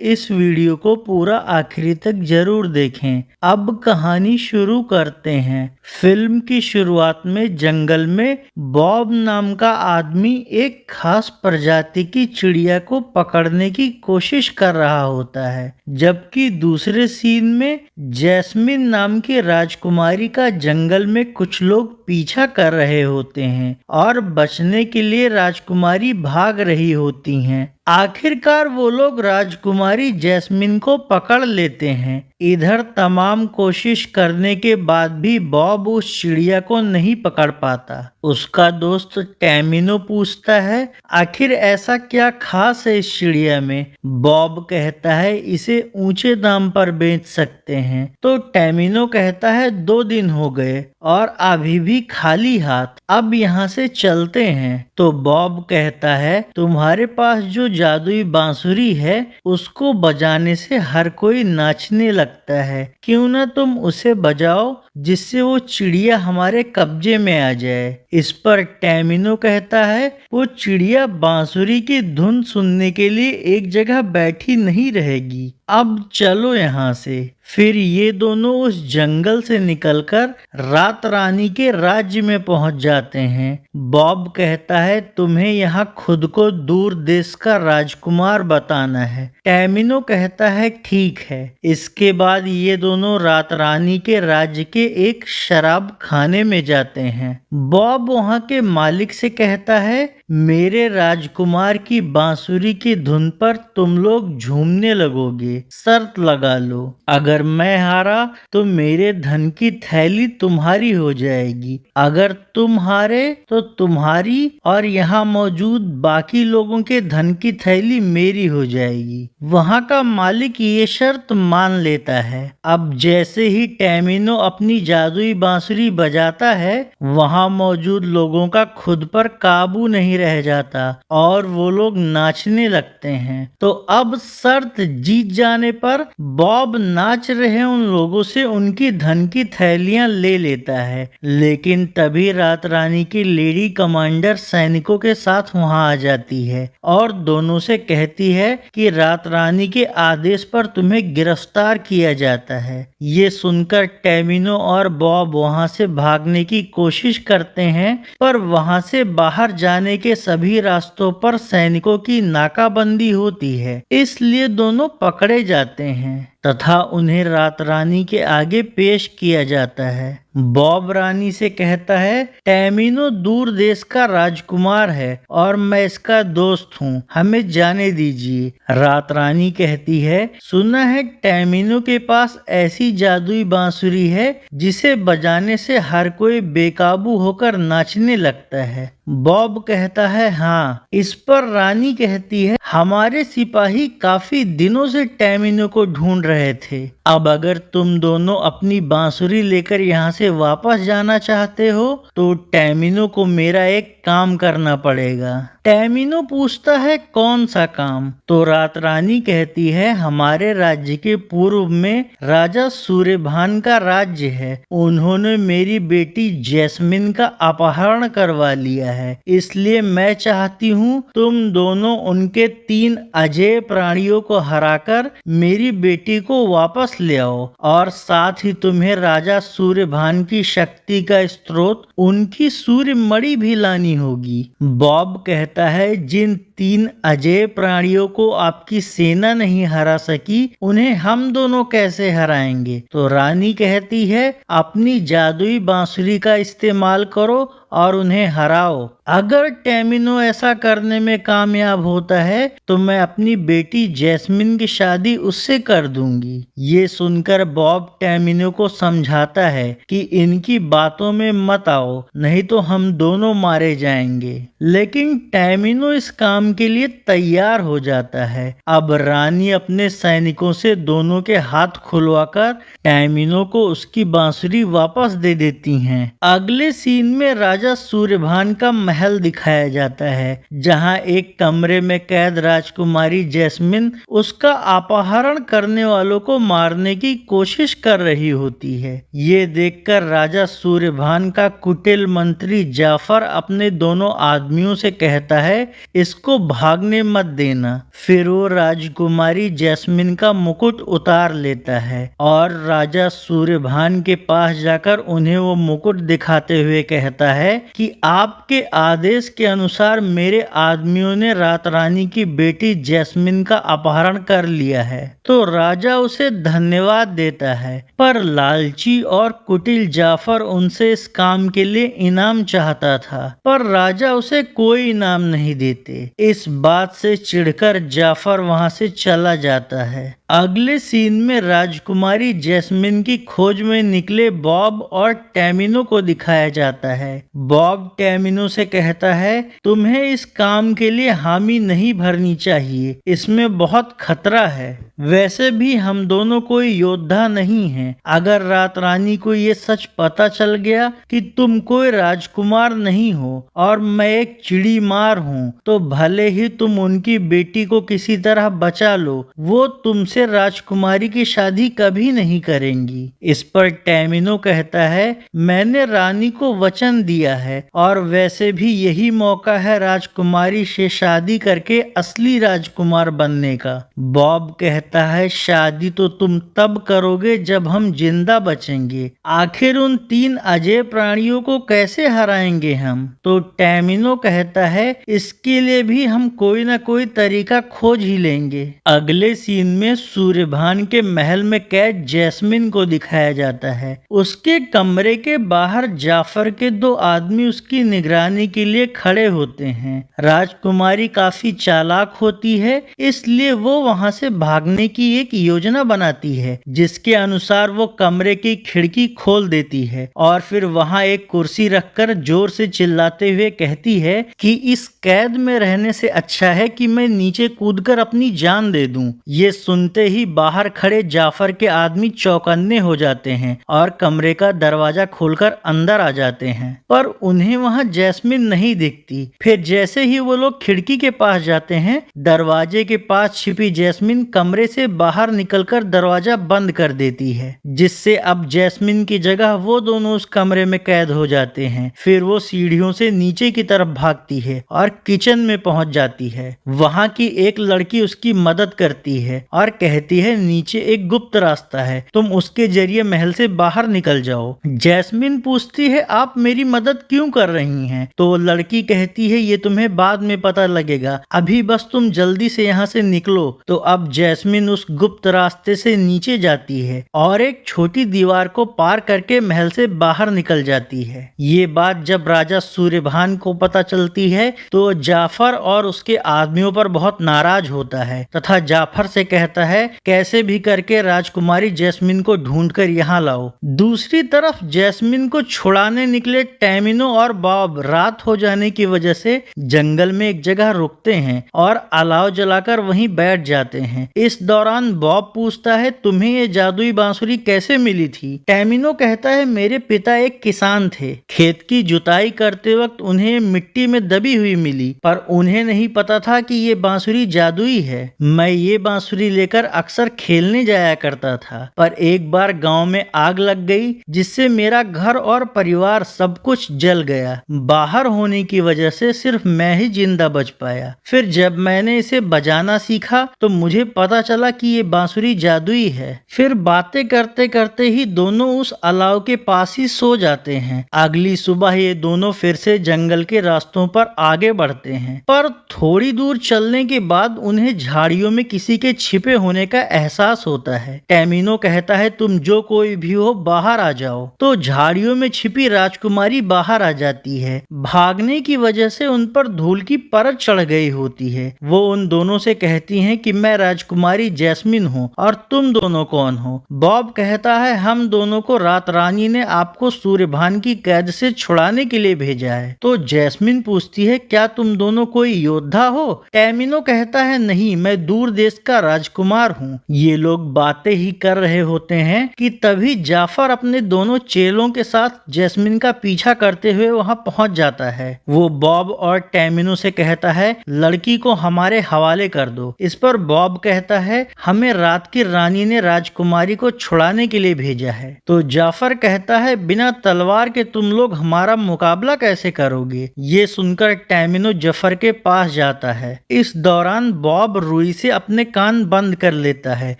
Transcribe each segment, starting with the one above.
इस वीडियो को पूरा आखिरी तक जरूर देखें। अब कहानी शुरू करते हैं। फिल्म की शुरुआत में जंगल में बॉब नाम का आदमी एक खास प्रजाति की चिड़िया को पकड़ने की कोशिश कर रहा होता है, जबकि दूसरे सीन में जैस्मिन नाम की राजकुमारी का जंगल में कुछ लोग पीछा कर रहे होते हैं और बचने के लिए राजकुमारी भाग रही होती हैं। आखिरकार वो लोग राजकुमारी जैस्मिन को पकड़ लेते हैं। इधर तमाम कोशिश करने के बाद भी बॉब उस चिड़िया को नहीं पकड़ पाता। उसका दोस्त टैमिनो पूछता है, आखिर ऐसा क्या खास है इस चिड़िया में? बॉब कहता है, इसे ऊंचे दाम पर बेच सकते हैं। तो टैमिनो कहता है, 2 दिन हो गए और अभी भी खाली हाथ, अब यहाँ से चलते हैं। तो बॉब कहता है, तुम्हारे पास जो जादुई बांसुरी है उसको बजाने से हर कोई नाचने लगता है, क्यों ना तुम उसे बजाओ जिससे वो चिड़िया हमारे कब्जे में आ जाए। इस पर टैमिनो कहता है, वो चिड़िया बांसुरी की धुन सुनने के लिए एक जगह बैठी नहीं रहेगी, अब चलो यहाँ से। फिर ये दोनों उस जंगल से निकलकर रात रानी के राज्य में पहुंच जाते हैं। बॉब कहता है, तुम्हें यहाँ खुद को दूर देश का राजकुमार बताना है। टैमिनो कहता है, ठीक है। इसके बाद ये दोनों रात रानी के राज्य के एक शराब खाने में जाते हैं। बॉब वहाँ के मालिक से कहता है, मेरे राजकुमार की बांसुरी की धुन पर तुम लोग झूमने लगोगे, शर्त लगा लो, अगर मैं हारा तो मेरे धन की थैली तुम्हारी हो जाएगी, अगर तुम हारे तो तुम्हारी और यहाँ मौजूद बाकी लोगों के धन की थैली मेरी हो जाएगी। वहाँ का मालिक ये शर्त मान लेता है। अब जैसे ही टैमिनो अपनी जादुई बांसुरी बजाता है, वहाँ मौजूद लोगों का खुद पर काबू नहीं रह जाता और वो लोग नाचने लगते हैं। तो अब शर्त जीत जाने पर बॉब नाच रहे उन लोगों से उनकी धन की थैलियां ले लेता है, लेकिन तभी रात रानी की लेडी कमांडर सैनिकों के साथ वहां आ जाती है और दोनों से कहती है कि रात रानी के आदेश पर तुम्हें गिरफ्तार किया जाता है। ये सुनकर टैमिनो और बॉब वहां से भागने की कोशिश करते हैं, पर वहां से बाहर जाने के सभी रास्तों पर सैनिकों की नाकाबंदी होती है, इसलिए दोनों पकड़े जाते हैं तथा उन्हें रात रानी के आगे पेश किया जाता है। बॉब रानी से कहता है, टैमिनो दूर देश का राजकुमार है और मैं इसका दोस्त हूँ, हमें जाने दीजिए। रात रानी कहती है, सुना है टैमिनो के पास ऐसी जादुई बांसुरी है जिसे बजाने से हर कोई बेकाबू होकर नाचने लगता है। बॉब कहता है, हाँ। इस पर रानी कहती है, हमारे सिपाही काफी दिनों से टैमिनो को ढूंढ रहे थे, अब अगर तुम दोनों अपनी बांसुरी लेकर यहाँ से वापस जाना चाहते हो तो टैमिनो को मेरा एक काम करना पड़ेगा। टैमिनो पूछता है, कौन सा काम? तो रात रानी कहती है, हमारे राज्य के पूर्व में राजा सूर्यभान का राज्य है, उन्होंने मेरी बेटी जैस्मिन का अपहरण करवा लिया है, इसलिए मैं चाहती हूँ तुम दोनों उनके 3 अजेय प्राणियों को हराकर मेरी बेटी को वापस ले आओ और साथ ही तुम्हें राजा सूर्यभान की शक्ति का स्रोत उनकी सूर्य मणि भी लानी होगी। बॉब कहता है, जिन 3 अजेय प्राणियों को आपकी सेना नहीं हरा सकी, उन्हें हम दोनों कैसे हराएंगे? तो रानी कहती है, अपनी जादुई बांसुरी का इस्तेमाल करो और उन्हें हराओ। अगर टैमिनो ऐसा करने में कामयाब होता है तो मैं अपनी बेटी जैस्मिन की शादी उससे कर दूंगी। ये सुनकर बॉब टैमिनो को समझाता है कि इनकी बातों में मत आओ, नहीं तो हम दोनों मारे जाएंगे। लेकिन टैमिनो इस काम के लिए तैयार हो जाता है। अब रानी अपने सैनिकों से दोनों के हाथ खुलवाकर टैमिनो को उसकी बांसुरी वापस दे देती हैं। अगले सीन में राजा सूर्यभान का महल दिखाया जाता है, जहां एक कमरे में कैद राजकुमारी जैस्मिन उसका अपहरण करने वालों को मारने की कोशिश कर रही होती है। ये देखकर राजा सूर्यभान का कुटिल मंत्री जाफर अपने दोनों आदमियों से कहता है, इसको उसको भागने मत देना। फिर वो राजकुमारी जैस्मिन का मुकुट उतार लेता है और राजा सूर्यभान के पास जाकर उन्हें वो मुकुट दिखाते हुए कहता है कि आपके आदेश के अनुसार मेरे आदमियों ने रात रानी की बेटी जैस्मिन का अपहरण कर लिया है। तो राजा उसे धन्यवाद देता है, पर लालची और कुटिल जाफर उनसे इस काम के लिए इनाम चाहता था, पर राजा उसे कोई इनाम नहीं देते। इस बात से चिढ़कर जाफर वहां से चला जाता है। अगले सीन में राजकुमारी जैस्मिन की खोज में निकले बॉब और टैमिनो को दिखाया जाता है। बॉब टैमिनो से कहता है, तुम्हें इस काम के लिए हामी नहीं भरनी चाहिए, इसमें बहुत खतरा है। वैसे भी हम दोनों कोई योद्धा नहीं हैं। अगर रात रानी को ये सच पता चल गया कि तुम कोई राजकुमार नहीं हो और मैं एक चिड़ी मार हूँ, तो भले ही तुम उनकी बेटी को किसी तरह बचा लो, वो तुमसे राजकुमारी की शादी कभी नहीं करेंगी। इस पर टैमिनो कहता है, मैंने रानी को वचन दिया है और वैसे भी यही मौका है राजकुमारी से शादी करके असली राजकुमार बनने का। बॉब कहता है, शादी तो तुम तब करोगे जब हम जिंदा बचेंगे। आखिर उन 3 अजय प्राणियों को कैसे हराएंगे हम? तो टैमिनो कहता है, इसके लिए भी हम कोई ना कोई तरीका खोज ही लेंगे। अगले सीन में सूर्यभान के महल में कैद जैस्मिन को दिखाया जाता है। उसके कमरे के बाहर जाफर के 2 आदमी उसकी निगरानी के लिए खड़े होते हैं। राजकुमारी काफी चालाक होती है, इसलिए वो वहां से भागने की एक योजना बनाती है, जिसके अनुसार वो कमरे की खिड़की खोल देती है और फिर वहां एक कुर्सी रखकर जोर से चिल्लाते हुए कहती है कि इस कैद में रहने से अच्छा है कि मैं नीचे कूदकर अपनी जान दे दूं। ये सुनते ही बाहर खड़े जाफर के आदमी चौकन्ने हो जाते हैं और कमरे का दरवाजा खोलकर अंदर आ जाते हैं, पर उन्हें वहां जैस्मिन नहीं दिखती। फिर जैसे ही वो लोग खिड़की के पास जाते हैं, दरवाजे के पास छिपी जैस्मिन कमरे से बाहर निकलकर दरवाजा बंद कर देती है, जिससे अब जैस्मिन की जगह वो दोनों उस कमरे में कैद हो जाते हैं। फिर वो सीढ़ियों से नीचे की तरफ भागती है और किचन में पहुंच जाती है। वहां की एक लड़की उसकी मदद करती है और कहती है, नीचे एक गुप्त रास्ता है, तुम उसके जरिए महल से बाहर निकल जाओ। जैस्मिन पूछती है, आप मेरी मदद क्यों कर रही हैं? तो लड़की कहती है, ये तुम्हें बाद में पता लगेगा, अभी बस तुम जल्दी से यहाँ से निकलो। तो अब जैस्मिन उस गुप्त रास्ते से नीचे जाती है और एक छोटी दीवार को पार करके महल से बाहर निकल जाती है। ये बात जब राजा सूर्यभान को पता चलती है तो जाफर और उसके आदमियों पर बहुत नाराज होता है तथा जाफर से कहता है, कैसे भी करके राजकुमारी जैस्मिन को ढूंढकर यहाँ लाओ। दूसरी तरफ जैस्मिन को छुड़ाने निकले टैमिनो और बॉब रात हो जाने की वजह से जंगल में एक जगह रुकते हैं और अलाव जलाकर वहीं बैठ जाते हैं। इस दौरान बॉब पूछता है, तुम्हें ये जादुई बांसुरी कैसे मिली थी? टैमिनो कहता है, मेरे पिता एक किसान थे, खेत की जुताई करते वक्त उन्हें मिट्टी में दबी हुई मिली, पर उन्हें नहीं पता था कि ये बांसुरी जादुई है। मैं ये बांसुरी लेकर अक्सर खेलने जाया करता था, पर एक बार गांव में आग लग गई, जिससे मेरा घर और परिवार सब कुछ जल गया। बाहर होने की वजह से सिर्फ मैं ही जिंदा बच पाया। फिर जब मैंने इसे बजाना सीखा तो मुझे पता चला कि ये बांसुरी जादुई है। फिर बातें करते करते ही दोनों उस अलाव के पास ही सो जाते हैं। अगली सुबह ये दोनों फिर से जंगल के रास्तों पर आगे बढ़ते हैं, पर थोड़ी दूर चलने के बाद उन्हें झाड़ियों में किसी के छिपे होने का एहसास होता है। टैमिनो कहता है, तुम जो कोई भी हो बाहर आ जाओ। तो झाड़ियों में छिपी राजकुमारी बाहर आ जाती है। भागने की वजह से उन पर धूल की परत चढ़ गई होती है। वो उन दोनों से कहती हैं कि मैं राजकुमारी जैस्मिन हूँ और तुम दोनों कौन हो? बॉब कहता है, हम दोनों को रात रानी ने आपको सूर्यभान की कैद से छुड़ाने के लिए भेजा है। तो जैस्मिन पूछती है, क्या तुम दोनों कोई योद्धा हो? टैमिनो कहता है, नहीं, मैं दूर देश का राजकुमार हूँ। ये लोग बातें ही कर रहे होते हैं कि तभी जाफर अपने दोनों चेलों के साथ जैस्मिन का पीछा करते हुए वहां पहुंच जाता है। वो बॉब और टैमिनो से कहता है, लड़की को हमारे हवाले कर दो। इस पर बॉब कहता है, हमें रात की रानी ने राजकुमारी को छुड़ाने के लिए भेजा है। तो जाफर कहता है, बिना तलवार के तुम लोग हमारा मुकाबला कैसे करोगे? ये सुनकर टैमिनो जाफर के पास जाता है। इस दौरान बॉब रुई से अपने कान बंद कर लेता है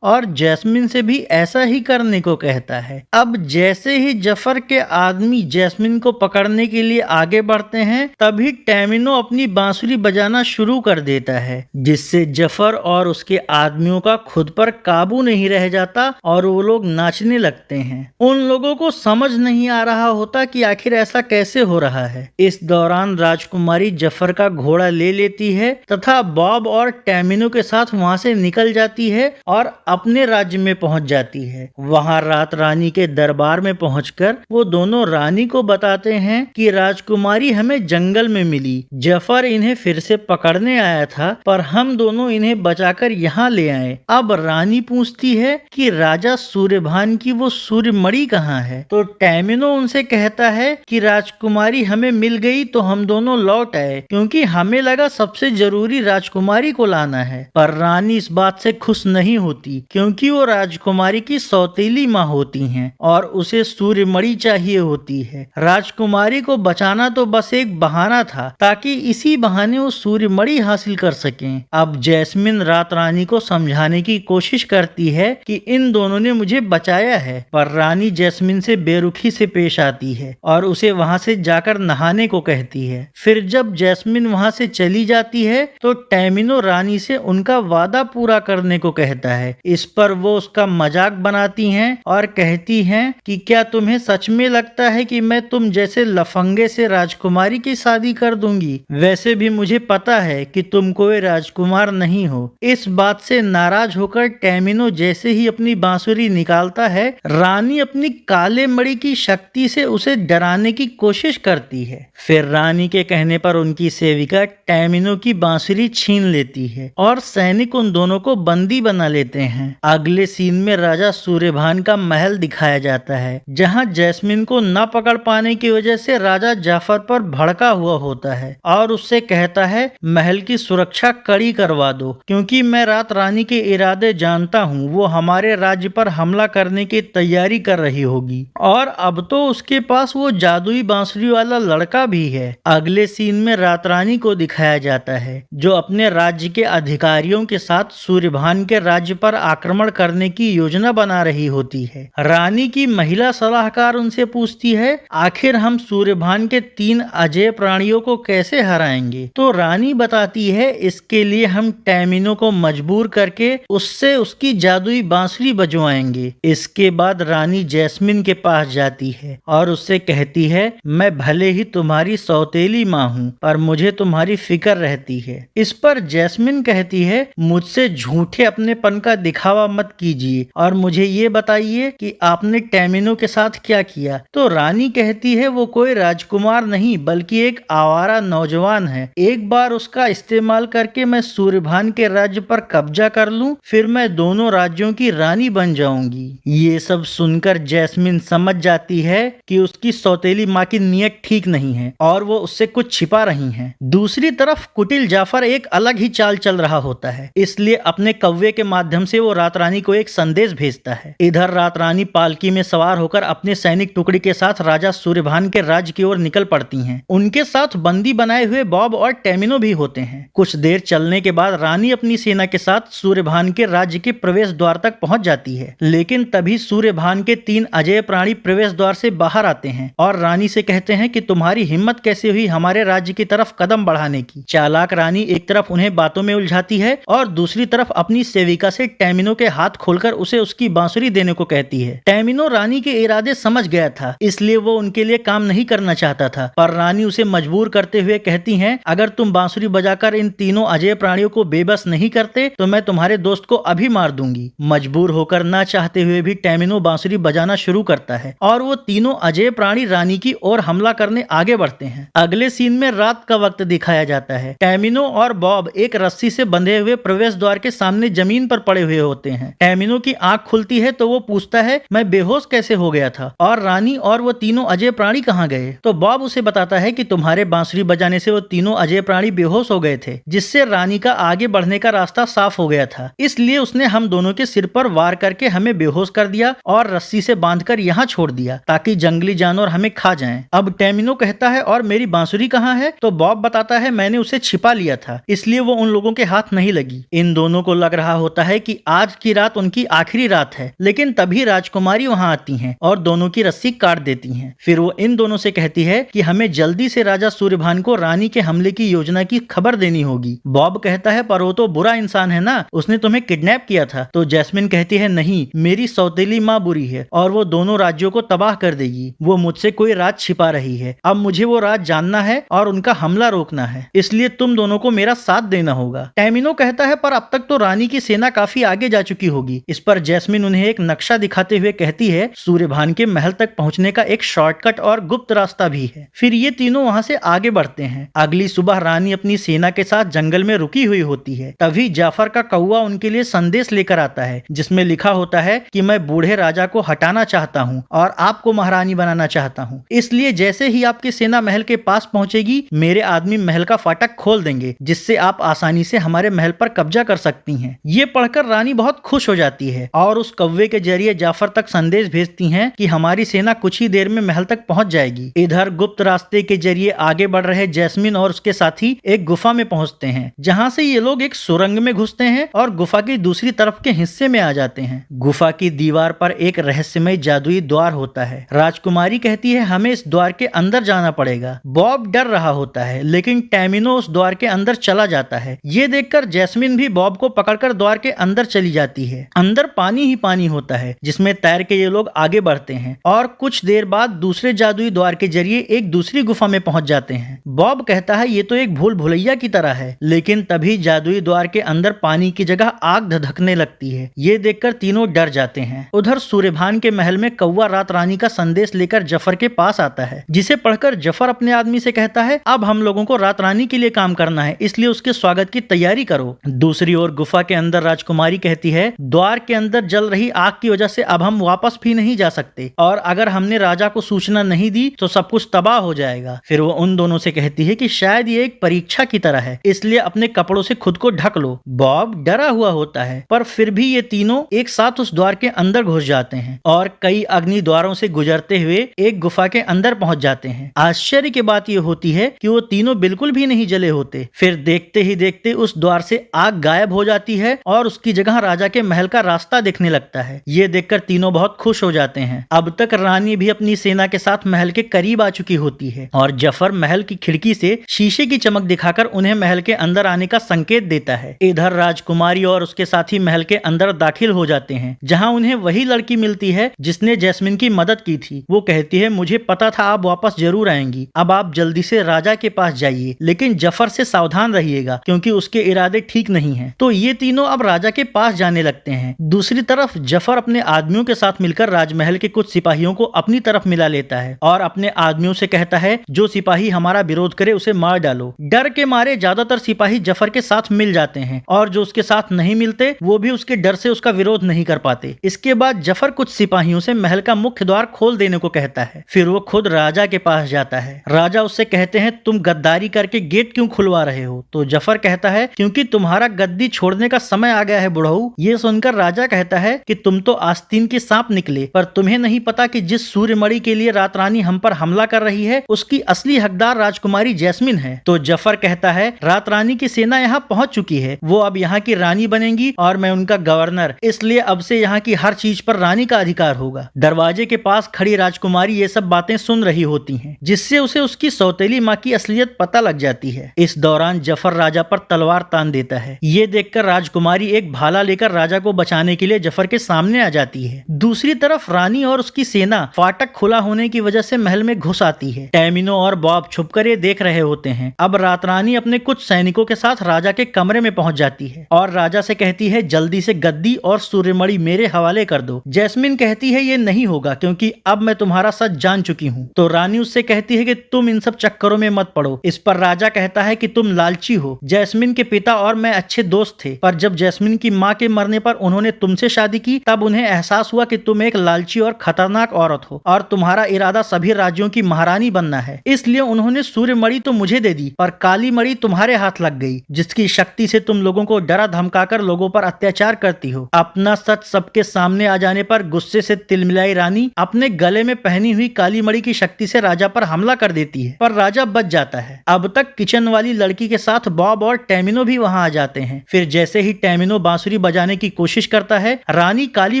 और जैस्मिन से भी ऐसा ही करने को कहता है। अब जैसे ही जफर के आदमी जैस्मिन को पकड़ने के लिए आगे बढ़ते हैं, तभी टैमिनो अपनी बांसुरी बजाना शुरू कर देता है, जिससे जफर और उसके आदमियों का खुद पर काबू नहीं रह जाता और वो लोग नाचने लगते हैं। उन लोगों को समझ नहीं आ रहा होता कि आखिर ऐसा कैसे हो रहा है। इस दौरान राजकुमारी जफर का घोड़ा ले लेती है तथा बॉब और टैमिनो के साथ वहां से निकल जाती है और अपने राज्य में पहुंच जाती है। वहां रात रानी के दरबार में पहुंचकर वो दोनों रानी को बताते हैं कि राजकुमारी हमें जंगल में मिली। जफर इन्हें फिर से पकड़ने आया था, पर हम दोनों इन्हें बचाकर यहाँ ले आए। अब रानी पूछती है कि राजा सूर्यभान की वो सूर्यमणि कहाँ है, तो टैमिनो उनसे कहता है कि राजकुमारी हमें मिल गई तो हम दोनों लौट आए, क्योंकि हमें लगा सबसे जरूरी राजकुमारी को लाना है। पर रानी इस बात से खुश नहीं होती, क्योंकि वो राजकुमारी की सौतेली माँ होती हैं और उसे सूर्यमणि चाहिए होती है। राजकुमारी को बचाना तो बस एक बहाना था, ताकि इसी बहाने वो सूर्यमणि हासिल कर सकें। अब जैस्मिन रात रानी को समझाने की कोशिश करती है कि इन दोनों ने मुझे बचाया है, पर रानी जैस्मिन से बेरुखी से पेश आती है और उसे वहां से जाकर नहाने को कहती है। फिर जब जैस्मिन वहां से चली जाती है तो टैमिनो रानी से उनका वादा पूरा करने को कहता है। इस पर वो उसका मजाक बनाती हैं और कहती हैं कि क्या तुम्हें सच में लगता है कि मैं तुम जैसे लफंगे से राजकुमारी की शादी कर दूंगी? वैसे भी मुझे पता है कि तुम कोई राजकुमार नहीं हो। इस बात से नाराज होकर टैमिनो जैसे ही अपनी बांसुरी निकालता है, रानी अपनी काले मणि की शक्ति से उसे डराने की कोशिश करती है। फिर रानी के कहने पर उनकी सेविका टैमिनो की बांसुरी छीन लेती है और सैनिक उन दोनों को बंदी बना लेते हैं। अगले सीन में राजा सूर्यभान का महल दिखाया जाता है, जहां जैस्मिन को न पकड़ पाने की वजह से राजा जाफर पर भड़का हुआ होता है और उससे कहता है महल की सुरक्षा कड़ी करवा दो, क्योंकि मैं रात रानी के इरादे जानता हूँ। वो हमारे राज्य पर हमला करने की तैयारी कर रही होगी और अब तो उसके पास वो जादुई बांसुरी वाला लड़का भी है। अगले सीन में रात रानी को दिखाया जाता है, जो अपने राज्य के अधिकारियों के साथ सूर्यभान के राज्य पर आक्रमण करने की योजना बना रही होती है। रानी की महिला सलाहकार उनसे पूछती है आखिर हम सूर्यभान के 3 अजेय प्राणियों को कैसे हराएंगे? तो रानी बताती है इसके लिए हम टैमिनो को मजबूर करके उससे उसकी जादुई बांसुरी बजवाएंगे। इसके बाद रानी जैस्मिन के पास जाती है और उससे कहती है मैं भले ही तुम्हारी सौतेली माँ हूँ, पर मुझे तुम्हारी फिक्र रहती है। इस पर जैस्मिन कहती है मुझसे झूठे अपनेपन का दिखावा मत कीजिए और मुझे ये बताइए कि आपने टैमिनो के साथ क्या किया? तो रानी कहती है वो कोई राजकुमार नहीं बल्कि एक आवारा नौजवान है। एक बार उसका इस्तेमाल करके मैं सूर्यभान के राज्य पर कब्जा कर लूं, फिर मैं दोनों राज्यों की रानी बन जाऊंगी। ये सब सुनकर जैस्मिन समझ जाती है कि उसकी सौतेली माँ की नीयत ठीक नहीं है और वो उससे कुछ छिपा रही हैं। दूसरी तरफ कुटिल जाफर एक अलग ही चाल चल रहा होता है, इसलिए अपने कौवे के माध्यम से वो रात रानी को एक संदेश भेजता है। इधर रात रानी पालकी में सवार होकर अपने सैनिक टुकड़ी के साथ राजा सूर्यभान के राज्य की ओर निकल पड़ती हैं। उनके साथ बंदी बनाए हुए बॉब और टैमिनो भी होते हैं। कुछ देर चलने के बाद रानी अपनी सेना के साथ सूर्यभान के राज्य के प्रवेश द्वार तक पहुंच जाती है, लेकिन तभी सूर्यभान के 3 अजेय प्राणी प्रवेश द्वार से बाहर आते हैं और रानी से कहते हैं कि तुम्हारी हिम्मत कैसे हुई हमारे राज्य की तरफ कदम बढ़ाने की। चालाक रानी एक तरफ उन्हें बातों में उलझाती है और दूसरी तरफ अपनी सेविका से टैमिनो के हाथ खोलकर उसे उसकी बांसुरी देने को कहती है। टैमिनो रानी के इरादे समझ गया था, इसलिए वो उनके लिए काम नहीं करना चाहता था, पर रानी उसे मजबूर करते हुए कहती हैं अगर तुम बांसुरी बजाकर इन तीनों अजेय प्राणियों को बेबस नहीं करते तो मैं तुम्हारे दोस्त को अभी मार दूंगी। मजबूर होकर ना चाहते हुए भी टैमिनो बांसुरी बजाना शुरू करता है और वो तीनों अजेय प्राणी रानी की ओर हमला करने आगे बढ़ते हैं। अगले सीन में रात का वक्त दिखाया जाता है। टैमिनो और बॉब एक रस्सी से बंधे हुए प्रवेश द्वार के सामने जमीन पर पड़े हुए होते हैं। टैमिनो की आंख खुलती है तो वो पूछता है मैं बेहोश कैसे हो गया था और रानी और वो तीनों अजेय प्राणी कहाँ गए? तो बॉब उसे बताता है कि तुम्हारे बांसुरी बजाने से वो तीनों अजेय प्राणी बेहोश हो गए थे, जिससे रानी का आगे बढ़ने का रास्ता साफ हो गया था। इसलिए उसने हम दोनों के सिर पर वार करके हमें बेहोश कर दिया और रस्सी से बांधकर यहाँ छोड़ दिया ताकि जंगली जानवर हमें खा जाएं। अब टैमिनो कहता है और मेरी बांसुरी कहाँ है? तो बॉब बताता है मैंने मैंने उसे छिपा लिया था, इसलिए वो उन लोगों के हाथ नहीं लगी। इन दोनों को लग रहा होता है कि आज की रात उनकी आखिरी रात है, लेकिन तभी राजकुमारी वहां आती हैं और दोनों की रस्सी काट देती हैं। फिर वो इन दोनों से कहती है कि हमें जल्दी से राजा सूर्यभान को रानी के हमले की योजना की खबर देनी होगी। बॉब कहता है पर वो तो बुरा इंसान है ना, उसने तुम्हें किडनैप किया था। तो जैस्मिन कहती है नहीं, मेरी सौतेली माँ बुरी है और वो दोनों राज्यों को तबाह कर देगी। वो मुझसे कोई राज छिपा रही है, अब मुझे वो राज जानना है और उनका हमला रोकना है, इसलिए तुम दोनों को मेरा साथ देना होगा। टैमिनो कहता है पर अब तक तो रानी की सेना काफी आगे जा चुकी होगी। इस पर जैस्मिन उन्हें एक नक्शा दिखाते हुए कहती है सूर्यभान के महल तक पहुंचने का एक शॉर्टकट और गुप्त रास्ता भी है। फिर ये तीनों वहां से आगे बढ़ते हैं। अगली सुबह रानी अपनी सेना के साथ जंगल में रुकी हुई होती है। तभी जाफर का कौवा उनके लिए संदेश लेकर आता है, जिसमें लिखा होता है कि मैं बूढ़े राजा को हटाना चाहता हूँ और आपको महारानी बनाना चाहता हूँ, इसलिए जैसे ही आपकी सेना महल के पास पहुंचेगी मेरे आदमी महल का फाटक खोल देंगे, जिससे आप आसानी से हमारे महल पर कब्जा कर सकती हैं। ये पढ़कर रानी बहुत खुश हो जाती है और उस कौवे के जरिए जाफर तक संदेश भेजती हैं कि हमारी सेना कुछ ही देर में महल तक पहुंच जाएगी। इधर गुप्त रास्ते के जरिए आगे बढ़ रहे जैस्मिन और उसके साथी एक गुफा में पहुंचते हैं, जहां से ये लोग एक सुरंग में घुसते हैं और गुफा की दूसरी तरफ के हिस्से में आ जाते हैं। गुफा की दीवार पर एक रहस्यमय जादुई द्वार होता है। राजकुमारी कहती है हमें इस द्वार के अंदर जाना पड़ेगा। बॉब डर रहा होता है, लेकिन टैमिनो उस द्वार के अंदर चला जाता है। ये देखकर जैस्मिन भी बॉब को पकड़कर द्वार के अंदर चली जाती है। अंदर पानी ही पानी होता है, जिसमें तैर के ये लोग आगे बढ़ते हैं और कुछ देर बाद दूसरे जादुई द्वार के जरिए एक दूसरी गुफा में पहुंच जाते हैं। बॉब कहता है ये तो एक भूल भुलैया की तरह है, लेकिन तभी जादुई द्वार के अंदर पानी की जगह आग धधकने लगती है। ये देखकर तीनों डर जाते हैं। उधर सूर्यभान के महल में कौवा रात रानी का संदेश लेकर जफर के पास आता है, जिसे पढ़कर जफर अपने आदमी से कहता है अब हम लोगों को रात रानी के लिए काम करना है, इसलिए उसके स्वागत की तैयारी करो। दूसरी ओर गुफा के अंदर राजकुमारी कहती है द्वार के अंदर जल रही आग की वजह से अब हम वापस भी नहीं जा सकते और अगर हमने राजा को सूचना नहीं दी तो सब कुछ तबाह हो जाएगा। फिर वो उन दोनों से कहती है कि शायद ये एक परीक्षा की तरह है, इसलिए अपने कपड़ों से खुद को ढक लो। बॉब डरा हुआ होता है, पर फिर भी ये तीनों एक साथ उस द्वार के अंदर घुस जाते हैं और कई अग्नि द्वारों से गुजरते हुए एक गुफा के अंदर पहुंच जाते हैं। आश्चर्य की बात ये होती है कि वो तीनों बिल्कुल भी नहीं जले होते। फिर देखते ही देखते उस द्वार से आग गायब हो जाती है और उसकी जगह राजा के महल का रास्ता दिखने लगता है। ये देखकर तीनों बहुत खुश हो जाते हैं। अब तक रानी भी अपनी सेना के साथ महल के करीब आ चुकी होती है और जफर महल की खिड़की से शीशे की चमक दिखाकर उन्हें महल के अंदर आने का संकेत देता है। इधर राजकुमारी और उसके साथी महल के अंदर दाखिल हो जाते हैं, जहां उन्हें वही लड़की मिलती है जिसने जैस्मिन की मदद की थी। वो कहती है मुझे पता था आप वापस जरूर आएंगी, अब आप जल्दी से राजा के पास जाइए, लेकिन जफर से सावधान रहिएगा क्योंकि उसके इरादे ठीक नहीं हैं। तो ये तीनों अब राजा के पास जाने लगते हैं। दूसरी तरफ जफर अपने आदमियों के साथ मिलकर राजमहल के कुछ सिपाहियों को अपनी तरफ मिला लेता है और अपने आदमियों से कहता है जो सिपाही हमारा विरोध करे उसे मार डालो। डर के मारे ज्यादातर सिपाही जफर के साथ मिल जाते हैं और जो उसके साथ नहीं मिलते वो भी उसके डर से उसका विरोध नहीं कर पाते। इसके बाद जफर कुछ सिपाहियों से महल का मुख्य द्वार खोल देने को कहता है। फिर वो खुद राजा के पास जाता है। राजा उससे कहते हैं तुम गद्दारी करके गेट क्यों खुलवा रहे हो? तो जफर कहता है क्योंकि तुम्हारा गद्दी छोड़ने का समय आ गया है बुढ़ऊ। ये सुनकर राजा कहता है कि तुम तो आस्तीन के सांप निकले, पर तुम्हें नहीं पता कि जिस सूर्यमणि के लिए रात रानी हम पर हमला कर रही है उसकी असली हकदार राजकुमारी जैस्मिन है। तो जफर कहता है रात रानी की सेना यहाँ पहुंच चुकी है, वो अब यहाँ की रानी बनेंगी और मैं उनका गवर्नर, इसलिए अब से यहाँ की हर चीज पर रानी का अधिकार होगा। दरवाजे के पास खड़ी राजकुमारी ये सब बातें सुन रही होती हैं, जिससे उसे उसकी सौतेली माँ की असलियत पता लग जाती है। इस दौरान जफर राजा पर तलवार तान देता है। ये देखकर राजकुमारी एक भाला लेकर राजा को बचाने के लिए जफर के सामने आ जाती है। दूसरी तरफ रानी और उसकी सेना फाटक खुला होने की वजह से महल में घुस आती है। टैमिनो और बॉब छुपकर ये देख रहे होते हैं। अब रात रानी अपने कुछ सैनिकों के साथ राजा के कमरे में पहुंच जाती है और राजा से कहती है जल्दी से गद्दी और सूर्यमणि मेरे हवाले कर दो। जैस्मिन कहती है ये नहीं होगा क्योंकि अब मैं तुम्हारा सच जान चुकी हूँ। तो रानी उससे कहती है कि तुम इन सब चक्करों में मत पड़ो। इस पर राजा कहता है कि तुम लालची हो। जैस्मिन के पिता और मैं अच्छे दोस्त थे, पर जब जैस्मिन की माँ के मरने पर उन्होंने तुमसे शादी की तब उन्हें एहसास हुआ कि तुम एक लालची और खतरनाक औरत हो और तुम्हारा इरादा सभी राज्यों की महारानी बनना है। इसलिए उन्होंने सूर्यमणि तो मुझे दे दी, पर काली मणि तुम्हारे हाथ लग गई, जिसकी शक्ति से तुम लोगों को डरा धमकाकर लोगों पर अत्याचार करती हो। अपना सच सबके सामने आ जाने पर गुस्से से तिलमिलाई रानी अपने गले में पहनी हुई काली मणि की शक्ति से राजा पर हमला कर देती है, पर राजा बच जाता है। अब तक तक किचन वाली लड़की के साथ बॉब और टेमिनो भी वहां आ जाते हैं। फिर जैसे ही टेमिनो बांसुरी बजाने की कोशिश करता है, रानी काली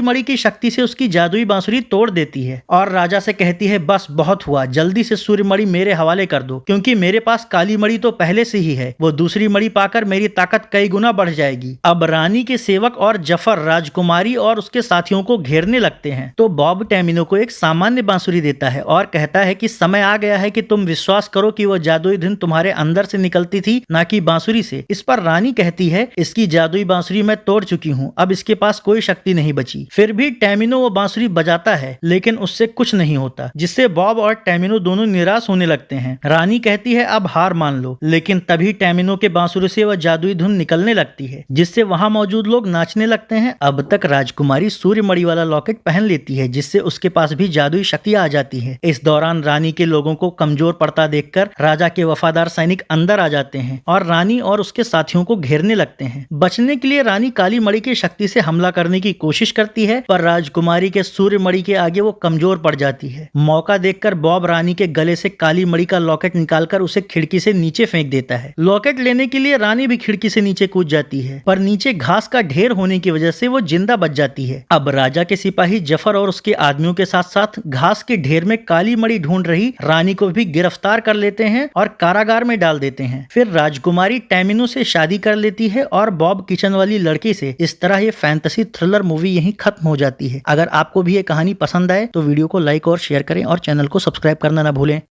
मणि की शक्ति से उसकी जादुई बांसुरी तोड़ देती है और राजा से कहती है, बस बहुत हुआ, जल्दी से सूर्य मणि मेरे हवाले कर दो, क्योंकि मेरे पास काली मणि तो पहले से ही है। वो दूसरी मणि पाकर मेरी ताकत कई गुना बढ़ जाएगी। अब रानी के सेवक और जफर राजकुमारी और उसके साथियों को घेरने लगते हैं, तो बॉब टेमिनो को एक सामान्य बांसुरी देता है और कहता है कि समय आ गया है कि तुम विश्वास करो कि वह जादुई धुन तुम्हारे अंदर से निकलती थी, ना कि बांसुरी से। इस पर रानी कहती है, इसकी जादुई बांसुरी मैं तोड़ चुकी हूँ, अब इसके पास कोई शक्ति नहीं बची। फिर भी टेमिनो वो बांसुरी बजाता है, लेकिन उससे कुछ नहीं होता, जिससे बॉब और टेमिनो दोनों निराश होने लगते हैं। रानी कहती है, अब हार मान लो, लेकिन तभी टेमिनो के बांसुरी से वह जादुई धुन निकलने लगती है, जिससे वहां मौजूद लोग नाचने लगते हैं। अब तक राजकुमारी सूर्य मणि वाला लॉकेट पहन लेती है, जिससे उसके पास भी जादुई शक्ति आ जाती है। इस दौरान रानी के लोगों को कमजोर पड़ता देखकर राजा के वफादार सैनिक अंदर आ जाते हैं और रानी और उसके साथियों को घेरने लगते हैं। बचने के लिए रानी काली मणि की शक्ति से हमला करने की कोशिश करती है, पर राजकुमारी के सूर्य मणि के आगे वो कमजोर पड़ जाती है। मौका देखकर बॉब रानी के गले से काली मणि का लॉकेट निकालकर उसे खिड़की से नीचे फेंक देता है। लॉकेट लेने के लिए रानी भी खिड़की से नीचे कूद जाती है, पर नीचे घास का ढेर होने की वजह से वो जिंदा बच जाती है। अब राजा के सिपाही जफर और उसके आदमियों के साथ साथ घास के ढेर में काली मणि ढूंढ रही रानी को भी गिरफ्तार कर लेते हैं और कारागार में डाल देते हैं। फिर राजकुमारी टेमिनो से शादी कर लेती है और बॉब किचन वाली लड़की से। इस तरह ये फैंटेसी थ्रिलर मूवी यहीं खत्म हो जाती है। अगर आपको भी ये कहानी पसंद आए तो वीडियो को लाइक और शेयर करें और चैनल को सब्सक्राइब करना ना भूलें।